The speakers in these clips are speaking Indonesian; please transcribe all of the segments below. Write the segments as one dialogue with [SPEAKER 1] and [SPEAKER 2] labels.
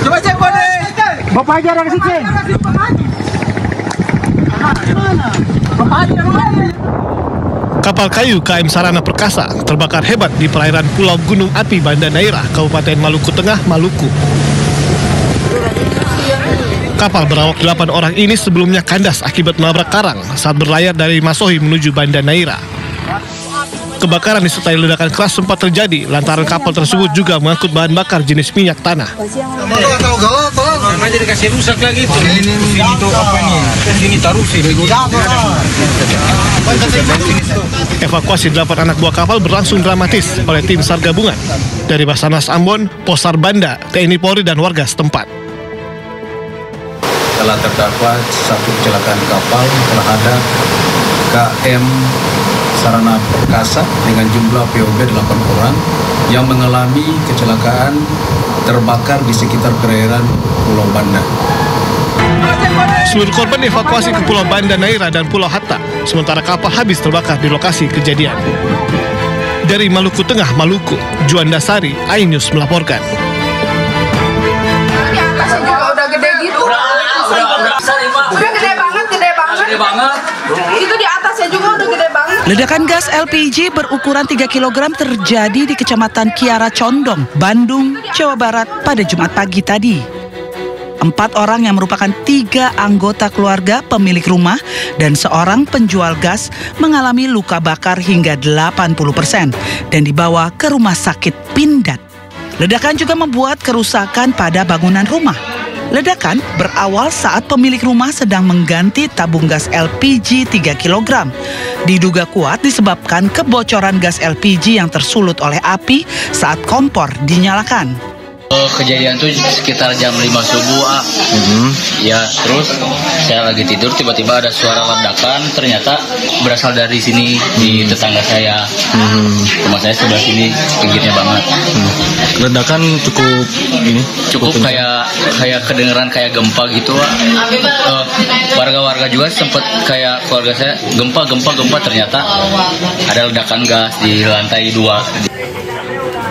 [SPEAKER 1] Coba cek kode. Bapak aja dari sini.
[SPEAKER 2] Kapal kayu KM Sarana Perkasa terbakar hebat di perairan Pulau Gunung Api Banda Neira, Kabupaten Maluku Tengah, Maluku. Kapal berawak 8 orang ini sebelumnya kandas akibat menabrak karang saat berlayar dari Masohi menuju Banda Neira. Kebakaran disertai ledakan keras sempat terjadi lantaran kapal tersebut juga mengangkut bahan bakar jenis minyak tanah.
[SPEAKER 3] Jadi kasih rusak lagi tuh. Ini tuh apa nih? Ini taruh sih.
[SPEAKER 2] Evakuasi 8 anak buah kapal berlangsung dramatis oleh tim SAR gabungan dari Basarnas Ambon, Posar Banda, TNI Polri dan warga setempat.
[SPEAKER 4] Telah terdapat satu kecelakaan kapal terhadap KM Sarana Perkasa dengan jumlah POB 8 orang yang mengalami kecelakaan terbakar di sekitar perairan Pulau Banda.
[SPEAKER 2] Seluruh korban dievakuasi ke Pulau Banda Neira dan Pulau Hatta, sementara kapal habis terbakar di lokasi kejadian. Dari Maluku Tengah, Maluku, Juanda Sari, iNews melaporkan.
[SPEAKER 5] Di atasnya juga udah gede gitu. Udah gede banget. Itu di atasnya juga udah gede banget.
[SPEAKER 6] Ledakan gas LPG berukuran 3 kg terjadi di Kecamatan Kiara Condong, Bandung, Jawa Barat pada Jumat pagi tadi. 4 orang yang merupakan 3 anggota keluarga pemilik rumah dan seorang penjual gas mengalami luka bakar hingga 80% dan dibawa ke rumah sakit Pindad. Ledakan juga membuat kerusakan pada bangunan rumah. Ledakan berawal saat pemilik rumah sedang mengganti tabung gas LPG 3 kg. Diduga kuat disebabkan kebocoran gas LPG yang tersulut oleh api saat kompor dinyalakan.
[SPEAKER 7] Kejadian itu sekitar jam 5 subuh. Ya, terus saya lagi tidur tiba-tiba ada suara ledakan, ternyata berasal dari sini di tetangga saya. Rumah saya sebelah sini, pinggirnya banget.
[SPEAKER 8] Ledakan cukup
[SPEAKER 7] kayak kedengeran kayak gempa gitu. Warga-warga juga sempat kayak keluarga saya gempa ternyata ada ledakan gas di lantai 2.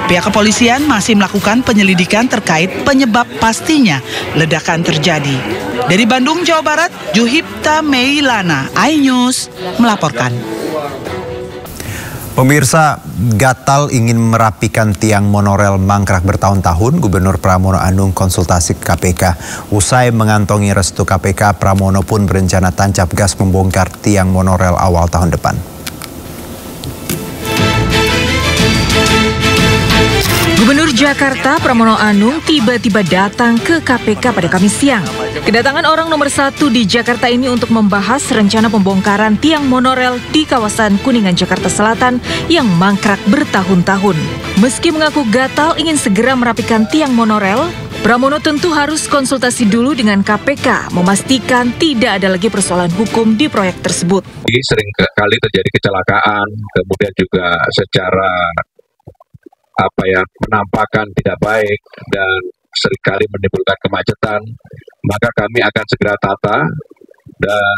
[SPEAKER 6] Pihak kepolisian masih melakukan penyelidikan terkait penyebab pastinya ledakan terjadi. Dari Bandung, Jawa Barat, Juhipta Meilana, iNews melaporkan.
[SPEAKER 9] Pemirsa, gatal ingin merapikan tiang monorel mangkrak bertahun-tahun, Gubernur Pramono Anung konsultasi ke KPK. Usai mengantongi restu KPK, Pramono pun berencana tancap gas membongkar tiang monorel awal tahun depan.
[SPEAKER 10] Gubernur Jakarta Pramono Anung tiba-tiba datang ke KPK pada Kamis siang. Kedatangan orang nomor 1 di Jakarta ini untuk membahas rencana pembongkaran tiang monorel di kawasan Kuningan, Jakarta Selatan yang mangkrak bertahun-tahun. Meski mengaku gatal ingin segera merapikan tiang monorel, Pramono tentu harus konsultasi dulu dengan KPK, memastikan tidak ada lagi persoalan hukum di proyek tersebut.
[SPEAKER 11] Sering kali terjadi kecelakaan, kemudian juga secara penampakan tidak baik dan seringkali menimbulkan kemacetan, maka kami akan segera tata dan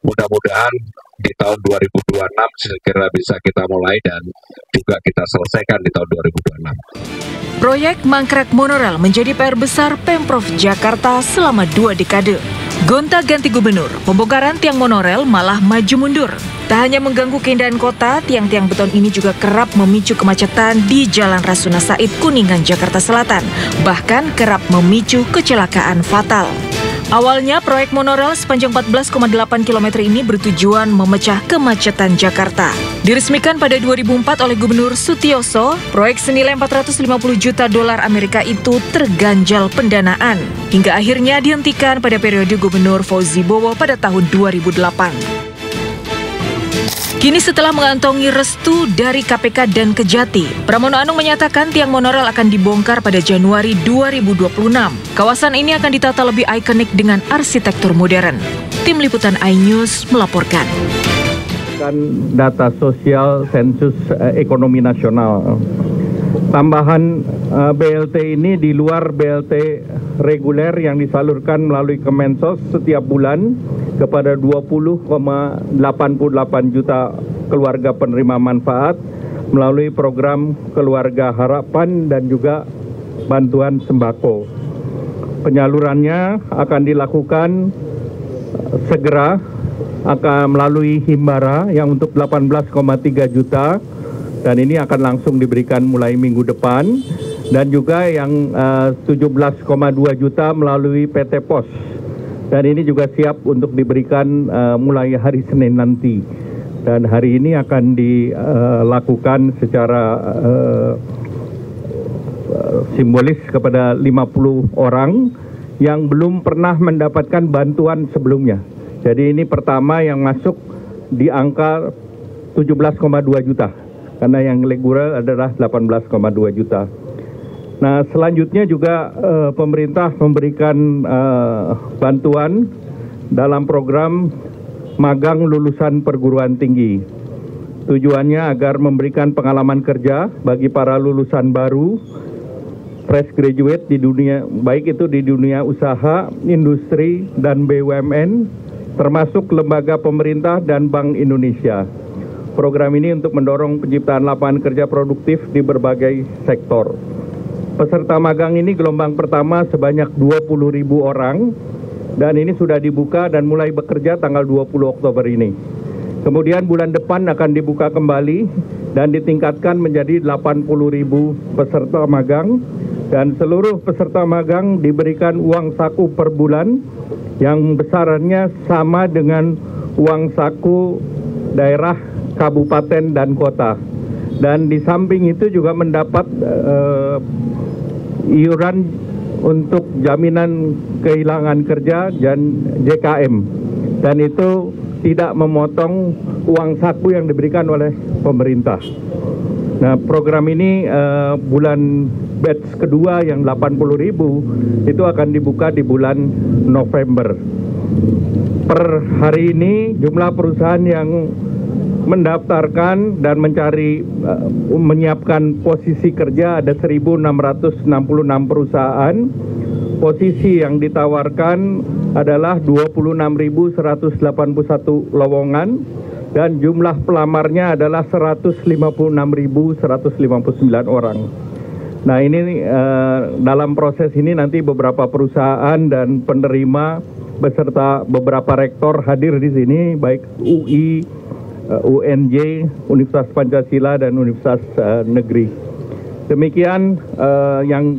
[SPEAKER 11] mudah-mudahan di tahun 2026 segera bisa kita mulai dan juga kita selesaikan di tahun 2026.
[SPEAKER 10] Proyek mangkrak monorel menjadi PR besar Pemprov Jakarta selama 2 dekade. Gonta-ganti gubernur, pembongkaran tiang monorel malah maju mundur. Tak hanya mengganggu keindahan kota, tiang-tiang beton ini juga kerap memicu kemacetan di Jalan Rasuna Said, Kuningan, Jakarta Selatan. Bahkan kerap memicu kecelakaan fatal. Awalnya, proyek monorel sepanjang 14,8 km ini bertujuan memecah kemacetan Jakarta. Diresmikan pada 2004 oleh Gubernur Sutioso, proyek senilai 450 juta dolar Amerika itu terganjal pendanaan. Hingga akhirnya dihentikan pada periode Gubernur Fauzi Bowo pada tahun 2008. Kini setelah mengantongi restu dari KPK dan Kejati, Pramono Anung menyatakan tiang monorel akan dibongkar pada Januari 2026. Kawasan ini akan ditata lebih ikonik dengan arsitektur modern. Tim Liputan iNews melaporkan.
[SPEAKER 12] Data sosial sensus ekonomi nasional. Tambahan BLT ini di luar BLT reguler yang disalurkan melalui Kemensos setiap bulan kepada 20,88 juta keluarga penerima manfaat melalui program Keluarga Harapan dan juga bantuan sembako. Penyalurannya akan dilakukan segera, akan melalui Himbara yang untuk 18,3 juta, dan ini akan langsung diberikan mulai minggu depan, dan juga yang 17,2 juta melalui PT Pos, dan ini juga siap untuk diberikan mulai hari Senin nanti, dan hari ini akan dilakukan secara simbolis kepada 50 orang yang belum pernah mendapatkan bantuan sebelumnya. Jadi ini pertama yang masuk di angka 17,2 juta, karena yang reguler adalah 18,2 juta. Nah, selanjutnya juga pemerintah memberikan bantuan dalam program magang lulusan perguruan tinggi. Tujuannya agar memberikan pengalaman kerja bagi para lulusan baru, fresh graduate di dunia, baik itu di dunia usaha, industri, dan BUMN, termasuk lembaga pemerintah dan Bank Indonesia. Program ini untuk mendorong penciptaan lapangan kerja produktif di berbagai sektor. Peserta magang ini gelombang pertama sebanyak 20.000 orang, dan ini sudah dibuka dan mulai bekerja tanggal 20 Oktober ini. Kemudian bulan depan akan dibuka kembali dan ditingkatkan menjadi 80.000 peserta magang, dan seluruh peserta magang diberikan uang saku per bulan yang besarannya sama dengan uang saku daerah, kabupaten, dan kota. Dan di samping itu juga mendapat iuran untuk jaminan kehilangan kerja dan JKM, dan itu tidak memotong uang saku yang diberikan oleh pemerintah. Nah, program ini bulan batch kedua yang 80.000 itu akan dibuka di bulan November. Per hari ini jumlah perusahaan yang mendaftarkan dan mencari menyiapkan posisi kerja ada 1.666 perusahaan. Posisi yang ditawarkan adalah 26.181 lowongan, dan jumlah pelamarnya adalah 156.159 orang. Nah, ini dalam proses ini nanti beberapa perusahaan dan penerima beserta beberapa rektor hadir di sini, baik UI, UNJ, Universitas Pancasila, dan Universitas Negeri. Demikian yang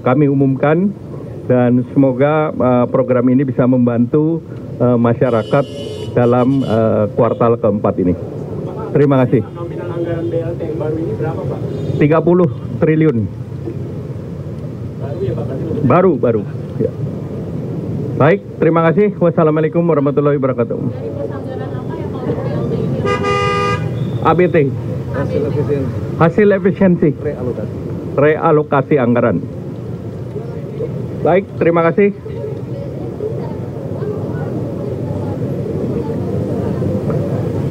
[SPEAKER 12] kami umumkan, dan semoga program ini bisa membantu masyarakat dalam kuartal keempat ini. Terima kasih.
[SPEAKER 1] Nominal anggaran BLT yang baru ini berapa, Pak?
[SPEAKER 12] 30 triliun.
[SPEAKER 1] Baru ya, Pak?
[SPEAKER 12] Baru. Ya. Baik, terima kasih. Wassalamualaikum warahmatullahi wabarakatuh. ABT, hasil efisiensi, realokasi anggaran. Baik, terima kasih.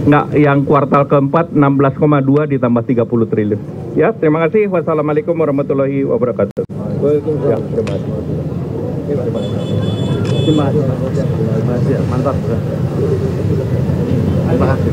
[SPEAKER 12] Enggak, yang kuartal keempat 16,2 ditambah 30 triliun. Ya, terima kasih. Wassalamualaikum warahmatullahi wabarakatuh. Ya, terima kasih. Terima kasih. Mantap. Terima kasih.